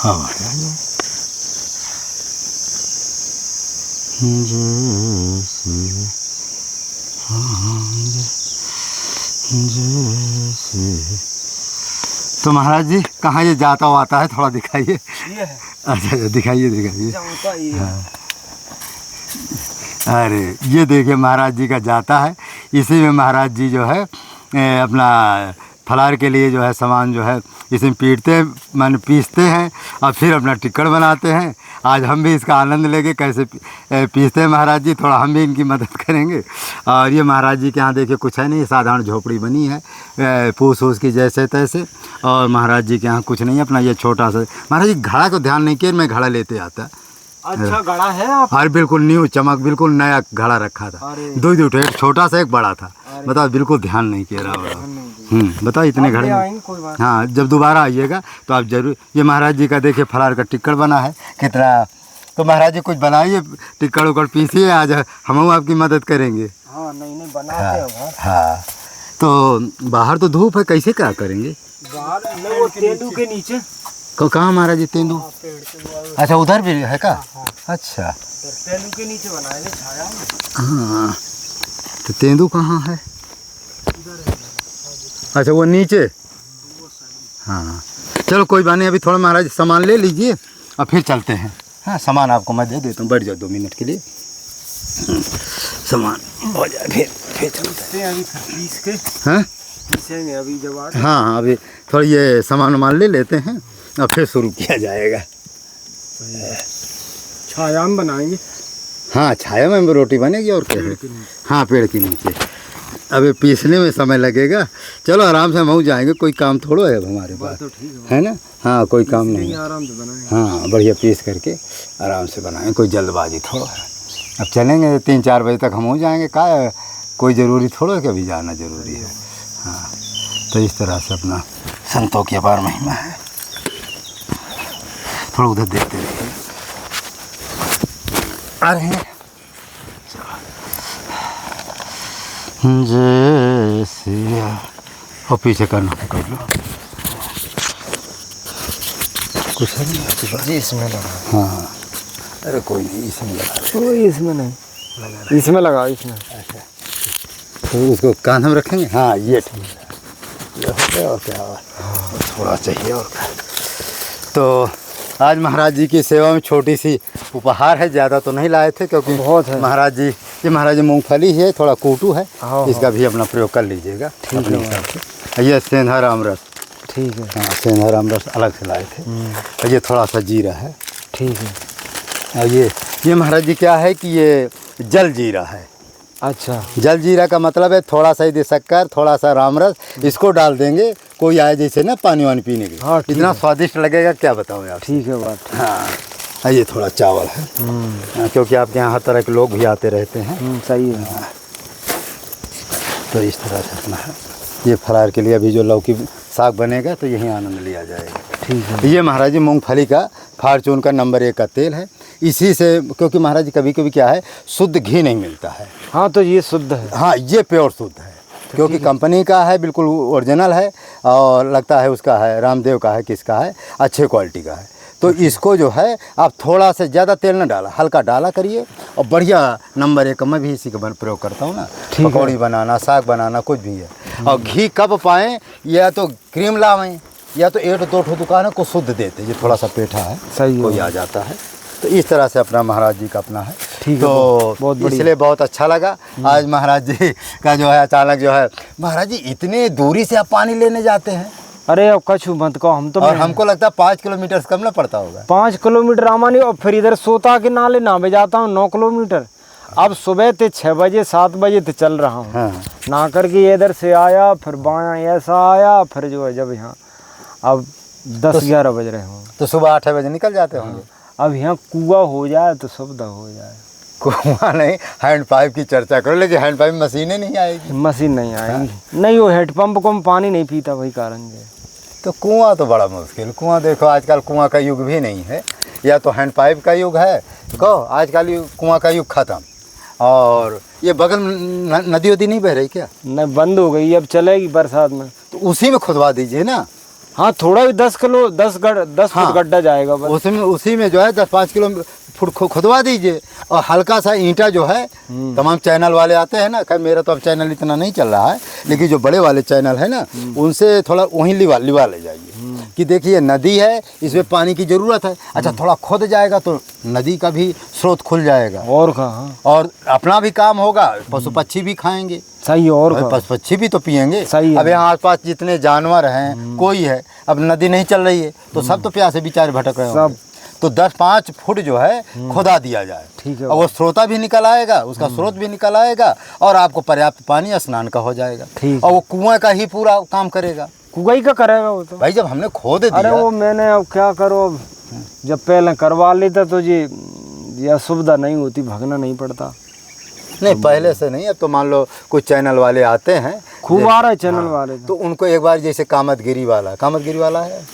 हाँ तो महाराज जी कहाँ ये जाता हुआ आता है, थोड़ा दिखाइए। ये है। अच्छा दिखाइए दिखाइए। हाँ। अरे ये देखिए महाराज जी का जाता है। इसी में महाराज जी जो है अपना फलार के लिए जो है सामान जो है इसमें पीसते हैं और फिर अपना टिक्कड़ बनाते हैं। आज हम भी इसका आनंद लेंगे कैसे पीसते हैं महाराज जी, थोड़ा हम भी इनकी मदद करेंगे। और ये महाराज जी के यहाँ देखिए कुछ है नहीं, साधारण झोपड़ी बनी है फूस फूस की जैसे तैसे। और महाराज जी के यहाँ कुछ नहीं, अपना ये छोटा सा महाराज जी घड़ा को ध्यान नहीं किया, मैं घड़ा लेते आता। अच्छा घड़ा है आप? और बिल्कुल न्यू चमक, बिल्कुल नया घड़ा रखा था। दो एक छोटा सा एक बड़ा था। बताओ बिल्कुल ध्यान नहीं किया रहा। बताओ इतने घड़े में। हाँ जब दोबारा आइएगा तो आप जरूर। ये महाराज जी का देखिए फलार का टिक्कड़ बना है कितना। तो महाराज जी कुछ बनाइए, टिक्कड़ उकड़ पीसिए, आज हम आपकी मदद करेंगे। हाँ नहीं बनाते हैं। हाँ तो बाहर तो धूप है, कैसे क्या करेंगे? बाहर वो तेंदू के नीचे। कहाँ महाराज जी तेंदू? अच्छा उधर भी है का? अच्छा तेंदू के नीचे बनाएंगे छाया में। हाँ तो तेंदू कहाँ है? अच्छा वो नीचे। हाँ चलो कोई बात नहीं, अभी थोड़ा महाराज सामान ले लीजिए और फिर चलते हैं। हाँ सामान आपको मैं दे देता हूँ, बैठ जाओ 2 मिनट के लिए। सामान हो जाए फिर चलते हैं। अभी पीस के हाँ पीसेंगे अभी जब आ। हाँ अभी थोड़ा ये सामान ले लेते हैं और फिर शुरू किया जाएगा। छाया में बनाएंगे। हाँ छाया में रोटी बनेगी और क्या है। हाँ पेड़ के नीचे। अबे पीसने में समय लगेगा, चलो आराम से हम जाएंगे, कोई काम थोड़ा है अब हमारे पास तो है ना। हाँ कोई काम नहीं, आराम से बनाएंगे। हाँ बढ़िया पीस करके आराम से बनाएंगे, कोई जल्दबाजी थोड़ा है। अब चलेंगे 3-4 बजे तक हम हो जाएंगे, का कोई ज़रूरी थोड़ा कि अभी जाना ज़रूरी है। हाँ तो इस तरह से अपना संतों की अपार महिमा है। थोड़ा उधर देखते रहिए, आ रहे हैं। जय सिया और पीछे करना पकड़ लो, कुछ है नहीं इसमें लगा। हाँ अरे कोई नहीं, इसमें लगा, कोई इसमें नहीं, इसमें लगा इसमें। तो उसको कान हम रखेंगे। हाँ ये ठीक है, ये हो गया और क्या थोड़ा चाहिए और क्या। तो आज महाराज जी की सेवा में छोटी सी उपहार है, ज़्यादा तो नहीं लाए थे क्योंकि बहुत है। महाराज जी ये महाराज जी मूंगफली है, थोड़ा कोटू है, हाँ, इसका भी अपना प्रयोग कर लीजिएगा। ठीक है। ये सेंधा राम रस। ठीक है। हाँ सेंधा राम रस अलग से लाए थे। और ये थोड़ा सा जीरा है। ठीक है। और ये महाराज जी क्या है कि ये जल जीरा है। अच्छा जल जीरा का मतलब है थोड़ा सा यदि शक्कर, थोड़ा सा राम रस, इसको डाल देंगे, कोई आए जैसे ना पानी वानी पीने के। हाँ, इतना स्वादिष्ट लगेगा क्या बताऊँ आप। ठीक है बात। हाँ ये थोड़ा चावल है क्योंकि आपके यहाँ हर तरह के लोग भी आते रहते हैं। सही है। तो इस तरह से अपना है। ये फरार के लिए अभी जो लौकी साग बनेगा तो यही आनंद लिया जाएगा। ठीक है। ये महाराज जी मूंगफली का फार्चून का नंबर 1 का तेल है। इसी से क्योंकि महाराज जी कभी कभी क्या है शुद्ध घी नहीं मिलता है। हाँ तो ये शुद्ध है। हाँ ये प्योर शुद्ध है क्योंकि कंपनी का है, बिल्कुल ओरिजिनल है और लगता है उसका है रामदेव का है, किसका है, अच्छे क्वालिटी का है। तो इसको जो है आप थोड़ा से ज़्यादा तेल न डाला, हल्का डाला करिए और बढ़िया नंबर 1 मैं भी इसी का प्रयोग करता हूँ ना। पकौड़ी बनाना, साग बनाना, कुछ भी है। और घी कब पाएँ, या तो क्रीम लावें या तो 1-2 दुकानों को शुद्ध देते, ये थोड़ा सा पेठा है, सही कोई आ जाता है। तो इस तरह से अपना महाराज जी का अपना है। ठीक तो है, बहुत इसलिए बहुत अच्छा लगा आज महाराज जी का जो है अचानक जो है। महाराज जी इतने दूरी से आप पानी लेने जाते हैं? अरे अब कछु मत कहो, हम तो और हमको लगता है 5 किलोमीटर से कम ना पड़ता होगा। 5 किलोमीटर आमानी, और फिर इधर सोता के नाले नामे जाता हूँ 9 किलोमीटर। अब सुबह से 6 बजे 7 बजे से चल रहा हूँ। हाँ। ना करके इधर से आया, फिर बाया ऐसा आया, फिर जो है जब यहाँ अब 10-11 बज रहे हों तो सुबह 8 बजे निकल जाते होंगे। अब यहाँ कुआं हो जाए तो सुविधा हो जाए। कुआं नहीं, हैंड पाइप की चर्चा करो, लेकिन हैंड पाइप मशीनें नहीं आएगी। मशीन नहीं आएगी। नहीं वो हेडपम्प को पानी नहीं पीता, वही कारण है। तो कुआं तो बड़ा मुश्किल। कुआं देखो आजकल कुआं का युग भी नहीं है, या तो हैंड पाइप का युग है, कहो आजकल कुआं का युग ख़त्म। और ये बगल में नदी वदी नहीं बह रही क्या? नहीं बंद हो गई, अब चलेगी बरसात में। तो उसी में खुदवा दीजिए ना। हाँ थोड़ा भी 10 हाँ। फुट गड्ढा जाएगा बस। उसमें उसी में जो है 10-5 किलो फुट खुदवा दीजिए और हल्का सा ईंटा जो है, तमाम चैनल वाले आते हैं ना, खैर मेरा तो अब चैनल इतना नहीं चल रहा है, लेकिन जो बड़े वाले चैनल है ना उनसे थोड़ा वहीं लिवा ले जाइए कि देखिए नदी है, इसमें पानी की ज़रूरत है। अच्छा थोड़ा खुद जाएगा तो नदी का भी स्रोत खुल जाएगा और कहाँ, और अपना भी काम होगा, पशु पक्षी भी खाएंगे। सही और अरे कहाँ। पशु पक्षी भी तो पियेंगे। सही है। अब यहाँ आसपास जितने जानवर हैं कोई है, अब नदी नहीं चल रही है तो सब तो प्यासे बेचारे भटक रहे होंगे। तो 10-5 फुट जो है खुदा दिया जाए, ठीक है। और वो स्रोता भी निकल आएगा, उसका स्रोत भी निकल आएगा और आपको पर्याप्त पानी स्नान का हो जाएगा, ठीक। और वो कुआं का ही पूरा काम करेगा। कुआई का करेगा वो तो। भाई जब हमने खोद अरे दिया, वो मैंने अब क्या करो, अब जब पहले करवा लेता तो ये असुविधा नहीं होती, भागना नहीं पड़ता। नहीं पहले से नहीं, अब तो मान लो कुछ चैनल वाले आते हैं, खूब आ रहा है चैनल वाले तो उनको एक बार जैसे कामतगिरी वाला है,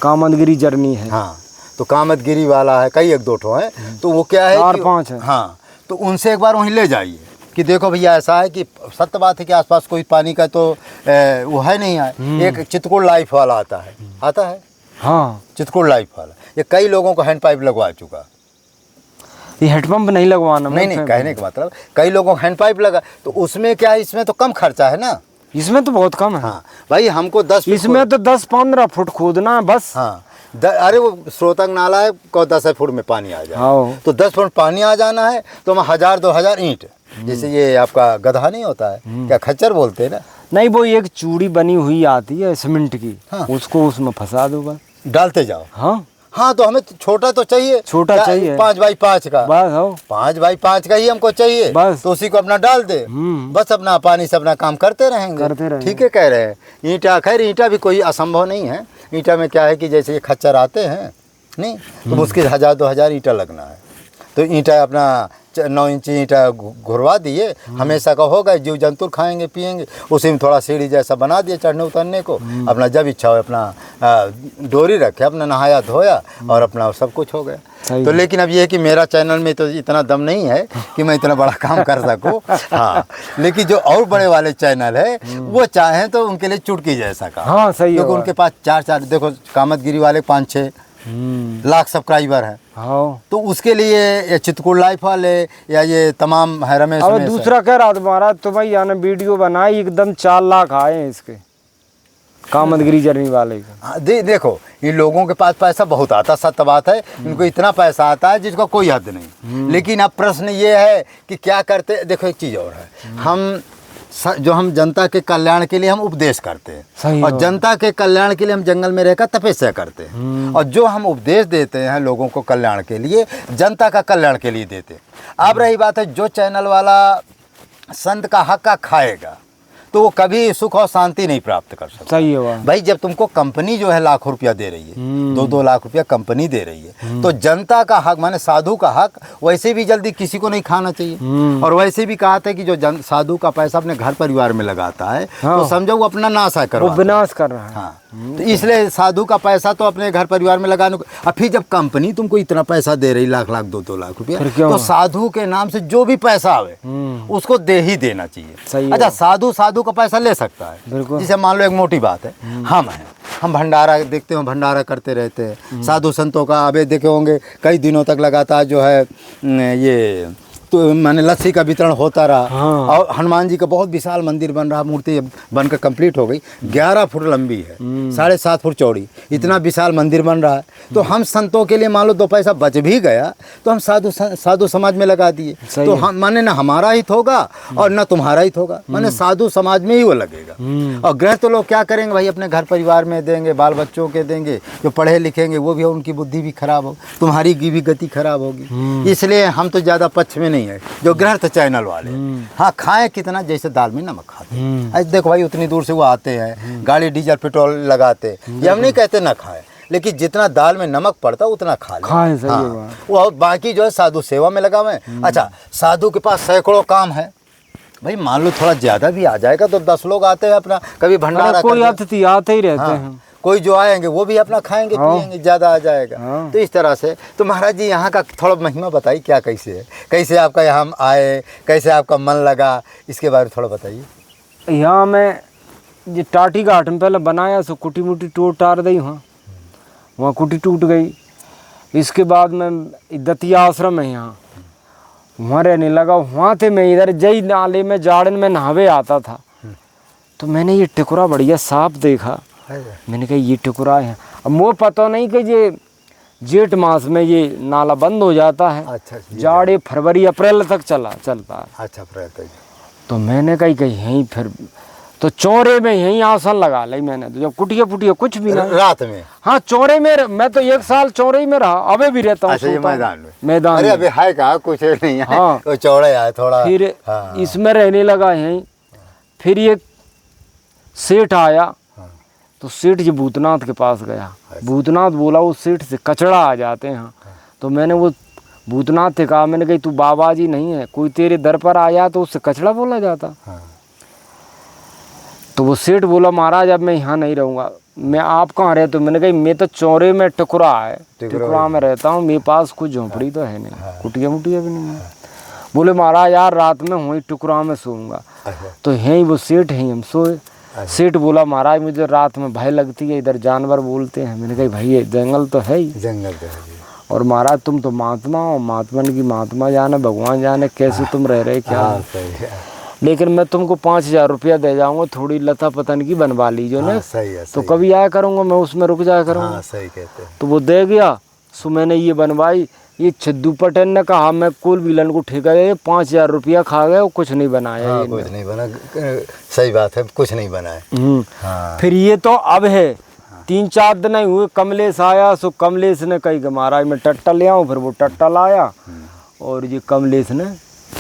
कामतगिरी जर्नी है। हाँ तो कामतगिरी वाला है, कई 1-2 ठो है, तो वो क्या है 4-5 है। हाँ तो उनसे एक बार वहीं ले जाइए कि देखो भैया ऐसा है कि सत्य बात है कि आसपास कोई पानी का तो वो है नहीं है। एक चितकुड़ लाइफ वाला आता है हाँ चितकुड़ लाइफ वाला, ये कई लोगों को हैंड पाइप लगवा चुका। ये हेडपम्प नहीं लगवाना। नहीं कहने का मतलब कई लोगों को हैंड पाइप लगा, तो उसमें क्या है, इसमें तो कम खर्चा है ना, इसमें तो बहुत कम है। हाँ भाई हमको 10 इसमें तो 10-15 फुट खोदना है बस। हाँ अरे वो स्रोतक नाला है को 10 फुट में पानी आ जाए, हाँ। तो 10 फुट पानी आ जाना है तो हम 1000-2000 ईंट, जैसे ये आपका गधा नहीं होता है, क्या खच्चर बोलते हैं ना, नहीं वो एक चूड़ी बनी हुई आती है सीमेंट की, हाँ। उसको उसमें फंसा दो बस, डालते जाओ। हाँ तो हमें छोटा तो चाहिए, छोटा चाहिए 5x5 का, बस हो 5x5 का ही हमको चाहिए बस। तो उसी को अपना डाल दे, बस अपना पानी से अपना काम करते रहेंगे। ठीक है कह रहे हैं। ईंटा, खैर ईंटा भी कोई असंभव नहीं है। ईंटा में क्या है कि जैसे ये खच्चर आते हैं नहीं, तो मुश्किल 1000-2000 ईंटा लगना है, तो ईंटा अपना 9 इंची ईंटा घुरवा दिए, हमेशा का होगा, जीव जंतु खाएंगे पिएंगे, उसी में थोड़ा सीढ़ी जैसा बना दिया चढ़ने उतरने को, अपना जब इच्छा हो अपना डोरी रखे, अपना नहाया धोया और अपना सब कुछ हो गया। तो लेकिन अब ये है कि मेरा चैनल में तो इतना दम नहीं है कि मैं इतना बड़ा काम कर सकूं। हाँ लेकिन जो और बड़े वाले चैनल है वो चाहें तो उनके लिए चुटकी जैसा काम। हाँ सही है, क्योंकि उनके पास 4 देखो कामतगिरी वाले 5-6 लाख सब्सक्राइबर है, हाँ। तो उसके लिए ये चितकुड़ लाइफ वाले या ये तमाम है रमेश। अब दूसरा कह रहा तुम्हारा तो भाई यानी वीडियो बनाई एकदम 4 लाख आए हैं इसके कामतगिरी जर्नी वाले का। देखो ये लोगों के पास पैसा बहुत आता, सत्य बात है, इनको इतना पैसा आता है जिसका कोई हद नहीं। लेकिन अब प्रश्न ये है कि क्या करते। देखो एक चीज़ और है, हम जनता के कल्याण के लिए हम उपदेश करते हैं, और जनता के कल्याण के लिए हम जंगल में रहकर तपस्या करते हैं, और जो हम उपदेश देते हैं लोगों को कल्याण के लिए, जनता का कल्याण के लिए देते हैं। अब रही बात है जो चैनल वाला संत का हक का खाएगा तो वो कभी सुख और शांति नहीं प्राप्त कर सकता। सही है भाई, जब तुमको कंपनी जो है लाखों रुपया दे रही है, 2-2 लाख रुपया कंपनी दे रही है, तो जनता का हक माने साधु का हक वैसे भी जल्दी किसी को नहीं खाना चाहिए। और वैसे भी कहा था कि जो साधु का पैसा अपने घर परिवार में लगाता है, तो समझो वो अपना नाश कर, वो विनाश कर रहा है। हाँ, तो इसलिए साधु का पैसा तो अपने घर परिवार में लगाने को। अब फिर जब कंपनी तुमको इतना पैसा दे रही, लाख 2-2 लाख रुपया, तो साधु के नाम से जो भी पैसा आवे उसको दे ही देना चाहिए। अच्छा, साधु का पैसा ले सकता है, जैसे मान लो एक मोटी बात है, हम भंडारा देखते हो, भंडारा करते रहते हैं साधु संतों का। अबे देखे होंगे कई दिनों तक लगातार जो है ये तो मैंने लस्सी का वितरण होता रहा। और हनुमान जी का बहुत विशाल मंदिर बन रहा, मूर्ति बनकर कंप्लीट हो गई, 11 फुट लंबी है, 7.5 फुट चौड़ी, इतना विशाल मंदिर बन रहा है। तो हम संतों के लिए मान लो 2 पैसा बच भी गया तो हम साधु समाज में लगा दिए, तो हम माने ना हमारा हित होगा और ना तुम्हारा हित होगा, माने साधु समाज में ही वो लगेगा। और गृह तो लोग क्या करेंगे भाई, अपने घर परिवार में देंगे, बाल बच्चों के देंगे, जो पढ़े लिखेंगे वो भी, उनकी बुद्धि भी खराब हो, तुम्हारी की भी गति खराब होगी। इसलिए हम तो ज़्यादा पक्ष में नहीं है जो गृहस्थ चैनल वाले। हाँ, खाएं कितना, जैसे दाल में नमक खाते हैं। देखो भाई, उतनी दूर से वो आते हैं, गाड़ी डीजल पेट्रोल लगाते, ये हम नहीं कहते ना खाएं, लेकिन जितना दाल में नमक पड़ता उतना खा लें। हाँ, वो बाकी जो है साधु सेवा में लगा हुए। अच्छा, साधु के पास सैकड़ों काम है भाई, मान लो थोड़ा ज्यादा भी आ जाएगा तो 10 लोग आते हैं अपना, कभी भंडारा, कोई अतिथि आते ही रहते हैं, कोई जो आएंगे वो भी अपना खाएंगे पिएंगे, ज़्यादा आ जाएगा। तो इस तरह से। तो महाराज जी यहाँ का थोड़ा महिमा बताइए, क्या कैसे है, कैसे आपका यहाँ आए, कैसे आपका मन लगा, इसके बारे में थोड़ा बताइए। यहाँ मैं ये टाटी घाट में पहले बनाया, सो कुटी मुटी टोट टार दी वहाँ, वहाँ कुटी टूट गई। इसके बाद मैं दतिया आश्रम है यहाँ, वहाँ रहने लगा। वहाँ थे मैं इधर जई नाले में जाड़न में नहावे आता था, तो मैंने ये टिकुरा बढ़िया सांप देखा। मैंने कहा ये टिकुरा है। अब मुझे पता नहीं कि ये जेठ मास में ये नाला बंद हो जाता है। अच्छा, जाड़े फरवरी अप्रैल तक चलता है। अच्छा, अप्रैल तक। तो मैंने कही यहीं फिर तो चौरे में यहीं आसन लगा ली मैंने। तो जब कुटिया पुटिया कुछ भी ना रात में। हाँ चौरे में, मैं तो 1 साल चौरे ही में रहा, अबे भी रहता हूँ। अच्छा, ये मैदान में। मैदान अरे में। अभी है कहाँ, कुछ नहीं है। हाँ। वो चौड़ा है थोड़ा। फिर हाँ। इसमें रहने लगा यहीं। फिर ये सेठ आया, तो सेठ जी भूतनाथ के पास गया। भूतनाथ बोला उस सेठ से कचड़ा आ जाते हैं। तो मैंने वो भूतनाथ से कहा, मैंने कही तू बाबा जी नहीं है, कोई तेरे दर पर आया तो उससे कचड़ा बोला जाता। तो वो सेठ बोला महाराज अब मैं यहाँ नहीं रहूँगा। मैं आप कहाँ रहते हो? मैंने कही मैं तो चौरे में टिकुरा है, टिकुरा में रहता हूँ, मेरे पास कुछ झोंपड़ी तो है नहीं, कुटिया मुटिया भी नहीं है। बोले महाराज यार रात में वहीं टिकुरा में सोऊंगा। तो यहीं वो सेठ हैं, हम सोए। सेठ बोला महाराज मुझे रात में भय लगती है, इधर जानवर बोलते हैं। मैंने कही भाई ये जंगल तो है ही, जंगल तो है। और महाराज तुम तो महात्मा हो, महात्मा की महात्मा जाने, भगवान जाने कैसे तुम रह रहे क्या। सही है। लेकिन मैं तुमको 5,000 रुपया दे जाऊंगा, थोड़ी लता पतन की बनवा लीजिए ना। सही है। तो कभी आया करूँगा मैं, उसमें रुक जाया करूँगा। सही कहते हैं। तो वो दे गया। सो मैंने ये बनवाई। ये छिद्दू पटेल ने कहा मैं कुल विलन को ठेका दे, 5,000 रुपया खा गए, कुछ नहीं बनाया। ये कुछ नहीं बना। सही बात है, कुछ नहीं बना है। फिर ये तो अब है 3-4 दिन ही हुए, कमलेश आया। सो कमलेश ने कही कि महाराज मैं टट्टा ले आऊँ। फिर वो टट्टा लाया और ये कमलेश ने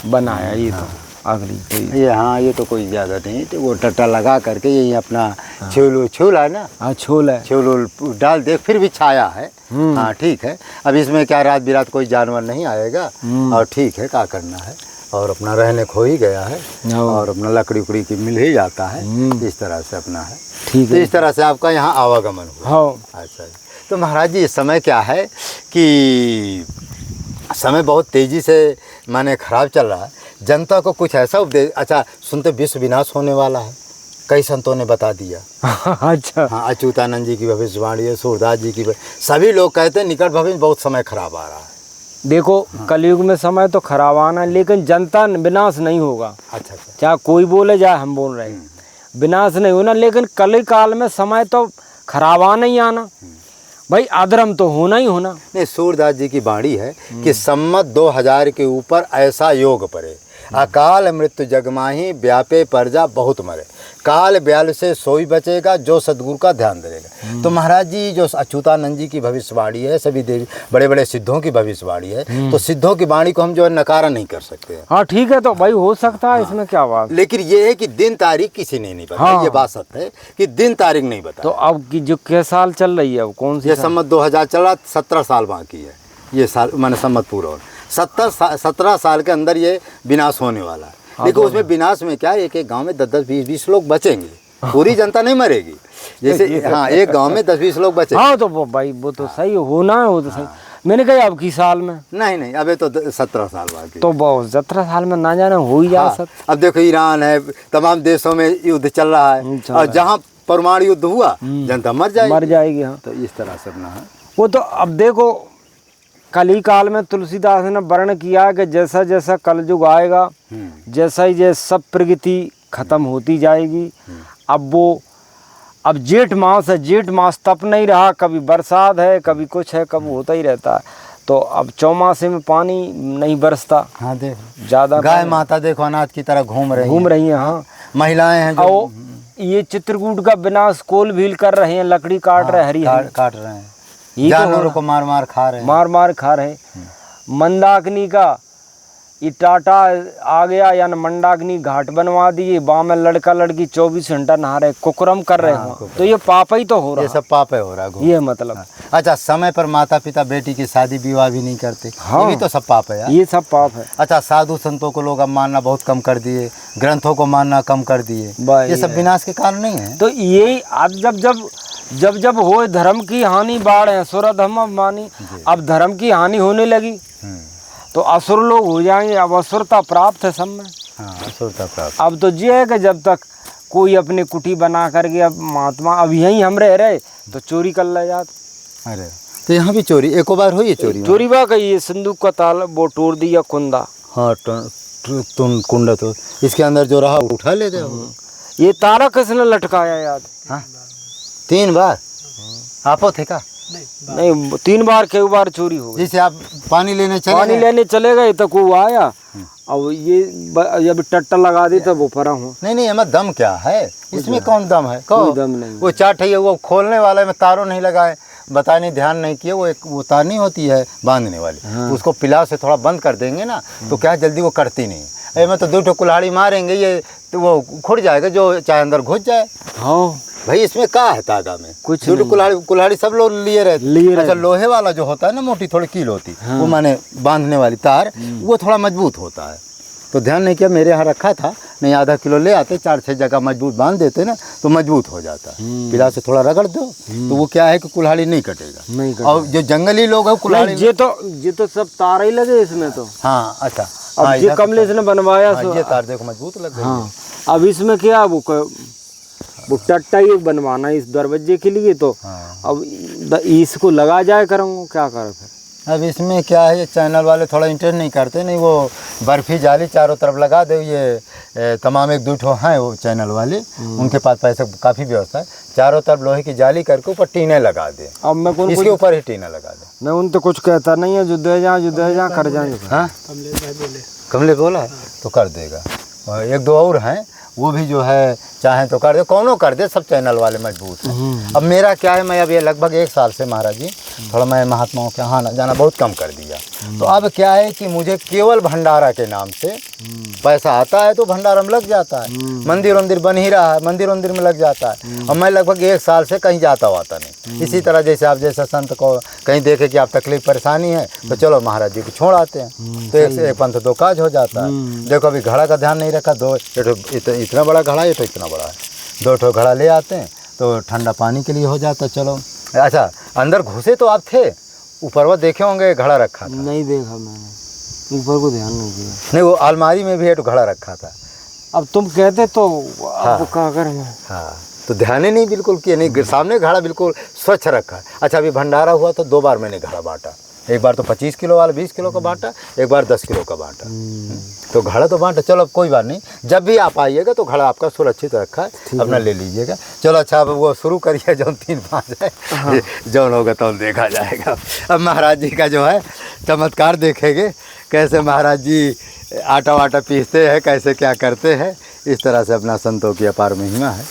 बनाया। ये तो अगली ये ये तो कोई ज़्यादा नहीं, तो वो टट्टा लगा करके यही अपना छूल है ना। हाँ छोल है, छूल डाल दे, फिर भी छाया है। हाँ ठीक है। अब इसमें क्या रात बिरात कोई जानवर नहीं आएगा, और ठीक है क्या करना है। और अपना रहने खो ही गया है, और अपना लकड़ी उकड़ी की मिल ही जाता है। इस तरह से अपना है। ठीक तो है। इस तरह से आपका यहाँ आवागमन हुआ। हाँ। अच्छा जी। तो महाराज जी इस समय क्या है कि समय बहुत तेज़ी से माने खराब चल रहा है। जनता को कुछ ऐसा उपदेश, अच्छा सुनते विश्व विनाश होने वाला है, कई संतों ने बता दिया। अच्छा। हाँ, अच्युतानंद जी की भविष्यवाणी है, सूरदास जी की, सभी लोग कहते हैं निकट भविष्य में बहुत समय खराब आ रहा है। देखो कलयुग में समय तो खराब आना, लेकिन जनता विनाश नहीं होगा। अच्छा। चाहे कोई बोले चाहे हम बोल रहे हैं, विनाश नहीं होना। लेकिन कलि काल में समय तो खराब आना ही आना भाई, अधर्म तो होना ही होना। नहीं, सूरदास जी की वाणी है कि सम्मत 2000 के ऊपर ऐसा योग पड़े, अकाल मृत्यु जगमाही व्यापे परजा बहुत मरे, काल ब्याल से सोई बचेगा जो सदगुरु का ध्यान धरेगा। तो महाराज जी जो अच्युतानंद जी की भविष्यवाणी है, सभी देवी बड़े बड़े सिद्धों की भविष्यवाणी है, तो सिद्धों की वाणी को हम जो है नकारा नहीं कर सकते हैं। हाँ ठीक है, तो भाई हो सकता है, इसमें क्या बात। लेकिन ये है कि दिन तारीख किसी ने नहीं बताया। ये बात सत्य है कि दिन तारीख नहीं बताया। तो अब की जो क्या साल चल रही है, अब कौन सी? ये सम्मत 2000 चल रहा, 17 साल बाकी है। ये साल मैंने सम्मत पूरा हो 17 साल के अंदर ये विनाश होने वाला है। देखो उसमें विनाश में क्या, एक एक गांव में 10-10, 20-20 लोग बचेंगे, पूरी जनता नहीं मरेगी। जैसे एक गांव में 10-20 लोग बचे। हाँ तो वो भाई वो तो सही होना है, वो तो सही। मैंने कहा अब की साल में नहीं, अबे तो 17 साल बाकी। तो बहुत 17 साल में ना जाने हो ही जा सकता। अब देखो ईरान है, तमाम देशों में युद्ध चल रहा है, और जहाँ परमाणु युद्ध हुआ जनता मर जाएगी। हाँ, तो इस तरह से अपना है वो। तो अब देखो कली काल में तुलसीदास ने वर्ण किया कि जैसा जैसा कलयुग आएगा, जैसा ही जैसे सब प्रगति खत्म होती जाएगी। अब जेठ मास है, जेठ मास तप नहीं रहा, कभी बरसात है, कभी कुछ है, कभी होता ही रहता है। तो अब चौमासे में पानी नहीं बरसता। हाँ देखो ज्यादा गाय माता देखो अनाथ की तरह घूम रही हैं। हाँ महिलाएं हैं जो ये चित्रकूट का विनाश कोल भील कर रहे हैं, लकड़ी काट रहे, हरी काट रहे हैं, जानवरों को मार खा रहे हैं। मंदाकिनी का ये टाटा आ गया, यानी मंदाकिनी घाट बनवा दिए, वहाँ में लड़का लड़की 24 घंटा नहा रहे, कुकर्म कर रहे हैं। तो ये पाप ही तो हो रहा है, ये सब पाप हो रहा है। ये मतलब अच्छा, समय पर माता पिता बेटी की शादी विवाह भी नहीं करते। हाँ, ये भी तो सब पाप है यार। ये सब पाप है। अच्छा, साधु संतों को लोग अब मानना बहुत कम कर दिए, ग्रंथों को मानना कम कर दिए, ये सब विनाश के कारण नहीं है। तो ये अब जब हो धर्म की हानि बाढ़ है, सुर धर्म मानी। अब धर्म की हानि होने लगी तो असुर लोग हो जाएंगे। अब असुरता प्राप्त है सब में। हाँ, असुरता प्राप्त। अब तो ये है कि जब तक कोई अपनी कुटी बना करके, अब महात्मा अब यहीं हम रह रहे तो चोरी कर ले जाते। अरे तो यहाँ भी चोरी एको बार हुई है चोरी? चोरी बा गई ये संदूक का ताला वो तोड़ दिया कुंदा। हाँ तुम कुंडा तो इसके अंदर जो रहा उठा ले गए। ये तारा किसने लटकाया याद? हाँ 3 बार आपो थे का? नहीं 3 बार कई बार चोरी हो गई। जैसे आप पानी लेने चले गए तो वो आया अब ये जब टट्टा लगा दी तब वो परा हूँ। नहीं हमें दम क्या है इसमें? कौन दम है? कोई दम नहीं। वो चाट है वो खोलने वाले में तारों नहीं लगाए, बताने ध्यान नहीं किए। वो एक वो तार नहीं होती है बांधने वाली, तो उसको पिलाव से थोड़ा बंद कर देंगे ना तो क्या जल्दी वो करती नहीं। अरे मैं तो 2 ठो कुल्हाड़ी मारेंगे ये तो वो खुड़ जाएगा, जो चाहे अंदर घुस जाए। हाँ भाई इसमें क्या है तागा में? कुछ 2 कुल्हाड़ी सब लोग लिए रहते। अच्छा लोहे वाला जो होता है ना, मोटी थोड़ी कील होती, वो माने बांधने वाली तार, वो थोड़ा मजबूत होता है। तो ध्यान नहीं किया, मेरे यहाँ रखा था, नहीं आधा किलो ले आते, 4-6 जगह मजबूत बांध देते ना तो मजबूत हो जाता है। पिला से थोड़ा रगड़ दो तो वो क्या है कि कुल्हाड़ी नहीं कटेगा। और जो जंगली लोग है कुल्हाड़ी ये तो सब तार ही लगे इसमें तो। हाँ अच्छा अब ये कमलेश ने बनवाया ये तार देखो मजबूत लग गई। हाँ अब इसमें क्या वो टट्टा ही बनवाना है इस दरवाजे के लिए, तो अब इसको लगा जाए करूँगा, क्या करो फिर? अब इसमें क्या है, ये चैनल वाले थोड़ा इंटरेस्ट नहीं करते, नहीं वो बर्फी जाली चारों तरफ लगा दे। ये तमाम 1-2 ठो हैं वो चैनल वाले, उनके पास पैसे काफ़ी व्यवस्था है, चारों तरफ लोहे की जाली करके ऊपर टीने लगा दे। अब मैं कौन इसके ऊपर ही टीना लगा दे। मैं उन तो कुछ कहता नहीं है, जो दे जा कर जाएंगे। हाँ कमले बोला तो कर देगा। और 1-2 और हैं वो भी जो है चाहें तो कर दे, कौनों कर दे, सब चैनल वाले मजबूत हैं। अब मेरा क्या है, मैं अब ये लगभग 1 साल से महाराज जी थोड़ा मैं महात्माओं के यहाँ जाना बहुत कम कर दिया। तो अब क्या है कि मुझे केवल भंडारा के नाम से पैसा आता है, तो भंडारा में लग जाता है। मंदिर बन ही रहा है, मंदिर में लग जाता है। और मैं लगभग 1 साल से कहीं जाता हुआ नहीं। इसी तरह जैसे आप जैसा संत को कहीं देखे कि आप तकलीफ परेशानी है तो चलो महाराज जी को छोड़ आते हैं, तो एक पंथ 2 काज हो जाता है। देखो अभी घड़ा का ध्यान नहीं रखा, 2 इतना बड़ा घड़ा, ये तो इतना बड़ा है, 2 ठो घड़ा ले आते हैं तो ठंडा पानी के लिए हो जाता। चलो अच्छा अंदर घुसे तो आप थे, ऊपर वो देखे होंगे घड़ा रखा था? नहीं देखा मैंने, ऊपर को ध्यान नहीं दिया। नहीं वो अलमारी में भी एक घड़ा रखा था। अब तुम कहते तो अब क्या करें? हाँ तो ध्यान ही नहीं बिल्कुल किया, नहीं सामने घड़ा बिल्कुल स्वच्छ रखा है। अच्छा अभी भंडारा हुआ तो 2 बार मैंने घड़ा बांटा, एक बार तो 25 किलो वाला 20 किलो का बांटा, एक बार 10 किलो का बांटा। तो घड़ा तो बांटा। चलो अब कोई बात नहीं, जब भी आप आइएगा तो घड़ा आपका सुरक्षित रखा है, अपना ले लीजिएगा। चलो अच्छा अब वो शुरू करिए, जो 3-5 है जो होगा तो देखा जाएगा। अब महाराज जी का जो है चमत्कार देखेंगे, कैसे महाराज जी आटा वाटा पीसते हैं, कैसे क्या करते हैं। इस तरह से अपना संतों की अपार महिमा है।